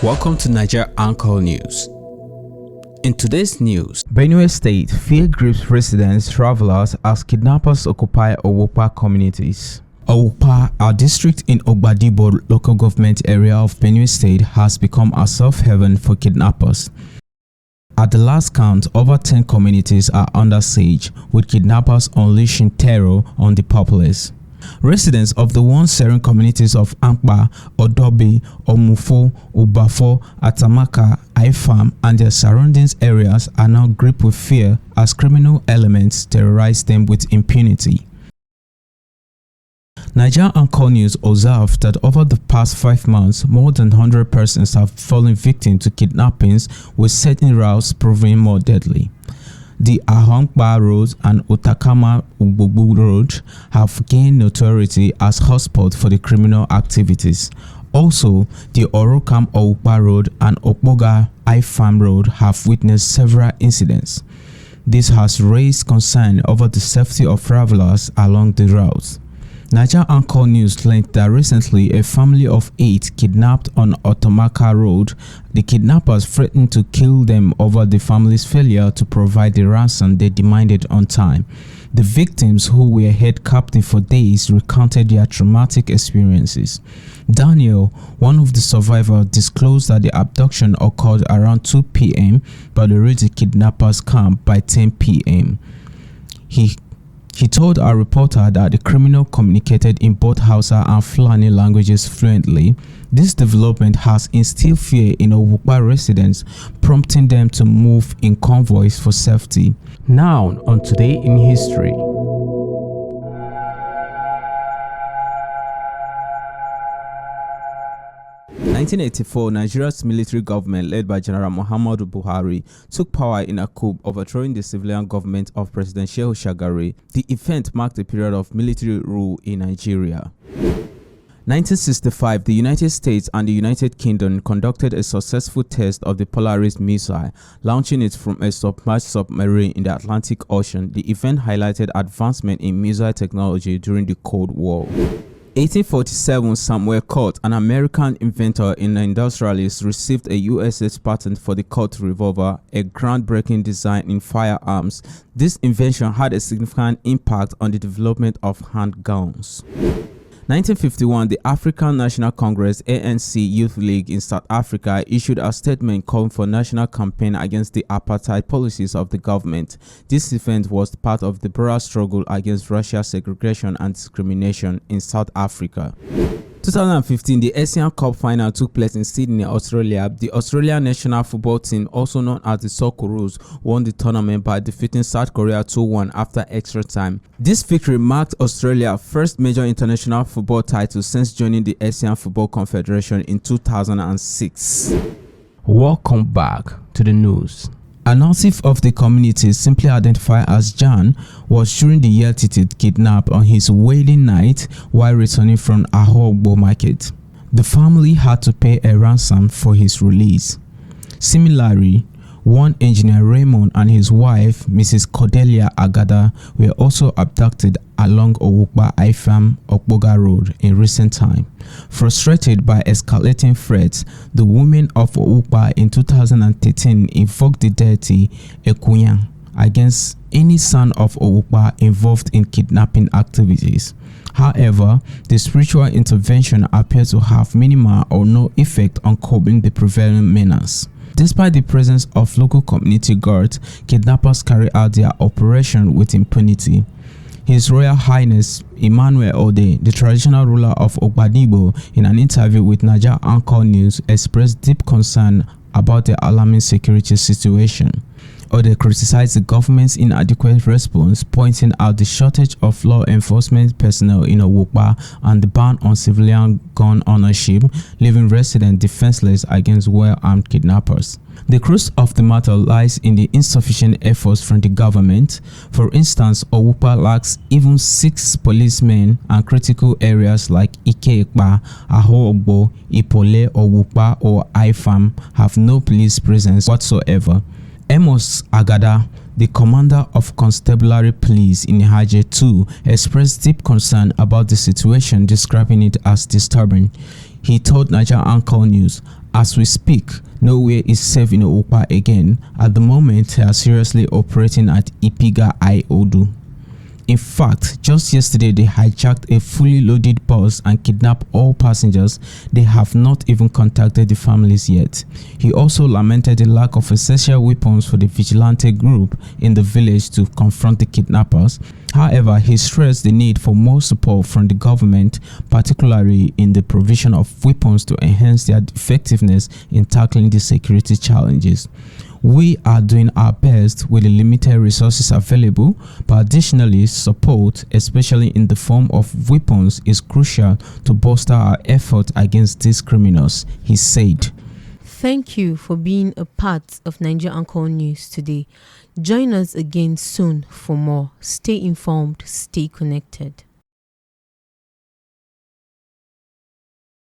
Welcome to Naija Anchor News. In today's news, Benue State, fear grips residents, travelers as kidnappers occupy Owukpa communities. Owukpa, our district in Ogbadibo local government area of Benue State, has become a safe haven for kidnappers. At the last count, over 10 communities are under siege, with kidnappers unleashing terror on the populace. Residents of the one-sharing communities of Owukpa, Odobi, Omufo, Ubafo, Atamaka, Ifam, and their surroundings areas are now gripped with fear as criminal elements terrorize them with impunity. Naija Anchor News observed that over the past 5 months, more than 100 persons have fallen victim to kidnappings, with certain routes proving more deadly. The Owukpa Road and Otakama Ugbogu Road have gained notoriety as hotspots for the criminal activities. Also, the Orokam Owukpa Road and Okpoga Ifam Road have witnessed several incidents. This has raised concern over the safety of travelers along the routes. Naija Anchor News learned that recently a family of 8 kidnapped on Otomaka Road. The kidnappers threatened to kill them over the family's failure to provide the ransom they demanded on time. The victims, who were held captive for days, recounted their traumatic experiences. Daniel, one of the survivors, disclosed that the abduction occurred around 2 p.m. but they reached the kidnappers' camp by 10 p.m. He told our reporter that the criminal communicated in both Hausa and Fulani languages fluently. This development has instilled fear in Owukpa residents, prompting them to move in convoys for safety. Now, on Today in History. 1984, Nigeria's military government, led by General Muhammadu Buhari, took power in a coup, overthrowing the civilian government of President Shehu Shagari. The event marked a period of military rule in Nigeria. 1965, the United States and the United Kingdom conducted a successful test of the Polaris missile, launching it from a submerged submarine in the Atlantic Ocean. The event highlighted advancement in missile technology during the Cold War. 1847, Samuel Colt, an American inventor and industrialist, received a U.S. patent for the Colt revolver, a groundbreaking design in firearms. This invention had a significant impact on the development of handguns. 1951, the African National Congress ANC Youth League in South Africa issued a statement calling for a national campaign against the apartheid policies of the government. This event was part of the broader struggle against racial segregation and discrimination in South Africa. 2015, the Asian Cup final took place in Sydney, Australia. The Australian national football team, also known as the Socceroos, won the tournament by defeating South Korea 2-1 after extra time. This victory marked Australia's first major international football title since joining the Asian Football Confederation in 2006. Welcome back to the news. A native of the community, simply identified as Jan, was during the year kidnapped on his wedding night while returning from Owukpa market. The family had to pay a ransom for his release. Similarly, one engineer Raymond and his wife, Mrs. Cordelia Agada, were also abducted along Owukpa Ifam Okpoga Road in recent time. Frustrated by escalating threats, the women of Owukpa in 2013 invoked the deity Ekuyan against any son of Owukpa involved in kidnapping activities. However, the spiritual intervention appears to have minimal or no effect on curbing the prevailing menace. Despite the presence of local community guards, kidnappers carry out their operation with impunity. His Royal Highness Emmanuel Ode, the traditional ruler of Ogbadibo, in an interview with Naija Anchor News, expressed deep concern about the alarming security situation. Ode criticized the government's inadequate response, pointing out the shortage of law enforcement personnel in Owukpa and the ban on civilian gun ownership, leaving residents defenseless against well-armed kidnappers. The crux of the matter lies in the insufficient efforts from the government. For instance, Owukpa lacks even 6 policemen, and critical areas like Ike-Ekpa, Ahogbo, Ipole, Owukpa, or Ifam have no police presence whatsoever. Amos Agada, the commander of Constabulary Police in Naija 2, expressed deep concern about the situation, describing it as disturbing. He told Naija Anchor News, "As we speak, nowhere is safe in Owukpa again. At the moment, they are seriously operating at Ipiga Iodu. In fact, just yesterday they hijacked a fully loaded bus and kidnapped all passengers. They have not even contacted the families yet." He also lamented the lack of essential weapons for the vigilante group in the village to confront the kidnappers. However, he stressed the need for more support from the government, particularly in the provision of weapons to enhance their effectiveness in tackling the security challenges. "We are doing our best with the limited resources available, but additionally, support, especially in the form of weapons, is crucial to bolster our effort against these criminals," he said. Thank you for being a part of Naija Anchor News today. Join us again soon for more. Stay informed, stay connected.